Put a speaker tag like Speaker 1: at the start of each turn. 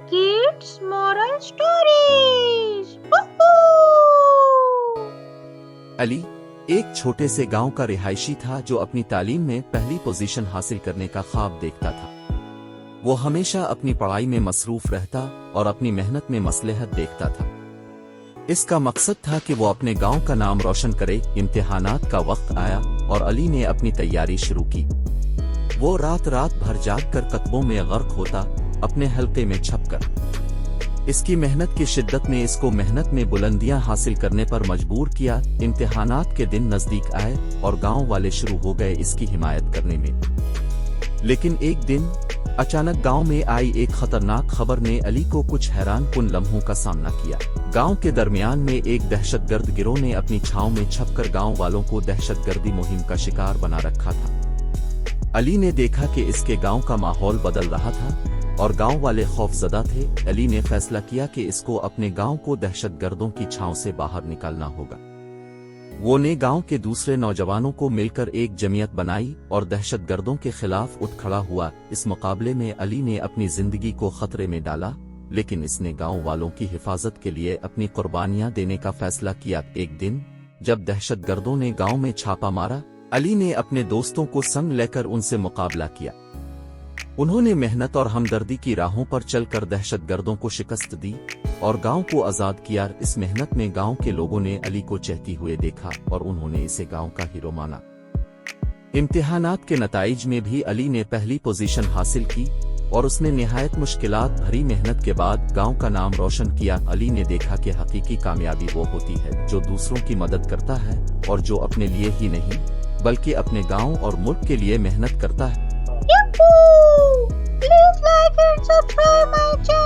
Speaker 1: Kids Moral Stories. Woohoo!
Speaker 2: Ali एक छोटे से गांव का रिहायशी था जो अपनी तालीम में पहली पोजीशन हासिल करने का ख्वाब देखता था। वो हमेशा अपनी पढ़ाई में मसरूफ रहता और अपनी मेहनत में मसलहत देखता था। इसका मकसद था कि वो अपने गांव का नाम रोशन करे। इम्तिहानात का वक्त आया और अली ने अपनी तैयारी शुरू की। वो रात भर जाग कर कतबों में गर्क होता, अपने हल्के में छपकर। इसकी मेहनत की शिद्दत ने इसको मेहनत में बुलंदियां हासिल करने पर मजबूर किया। इम्तिहानात के दिन नजदीक आए और गांव वाले शुरू हो गए इसकी हिमायत करने में। लेकिन एक दिन अचानक गांव में आई एक खतरनाक खबर ने अली को कुछ हैरान कुन लम्हों का सामना किया। गांव के दरमियान में एक दहशतगर्द गिरोह ने अपनी छांव में छपकर गांव वालों को दहशतगर्दी मुहिम का शिकार बना रखा था। अली ने देखा कि इसके गांव का माहौल बदल रहा था और गांव वाले खौफजदा थे। अली ने फैसला किया कि इसको अपने गांव को दहशतगर्दों की छांव से बाहर निकालना होगा। वो ने गांव के दूसरे नौजवानों को मिलकर एक जमीयत बनाई और दहशतगर्दों के खिलाफ उठ खड़ा हुआ। इस मुकाबले में अली ने अपनी जिंदगी को खतरे में डाला, लेकिन इसने गांव वालों की हिफाजत के लिए अपनी कुर्बानियां देने का फैसला किया। एक दिन जब दहशतगर्दों ने गांव में छापा मारा, अली ने अपने दोस्तों को संग लेकर उनसे मुकाबला किया। उन्होंने मेहनत और हमदर्दी की राहों पर चलकर दहशतगर्दों को शिकस्त दी और गांव को आजाद किया। इस मेहनत में गांव के लोगों ने अली को चहती हुए देखा और उन्होंने इसे गांव का हीरो माना। इम्तिहानात के नताइज में भी अली ने पहली पोजीशन हासिल की और उसने निहायत मुश्किलात भरी मेहनत के बाद गांव का नाम रोशन किया। अली ने देखा कि हकीकी कामयाबी वो होती है जो दूसरों की मदद करता है और जो अपने लिए ही नहीं बल्कि अपने गांव और मुल्क के लिए मेहनत करता है।
Speaker 1: Yahoo! Please like and subscribe my channel.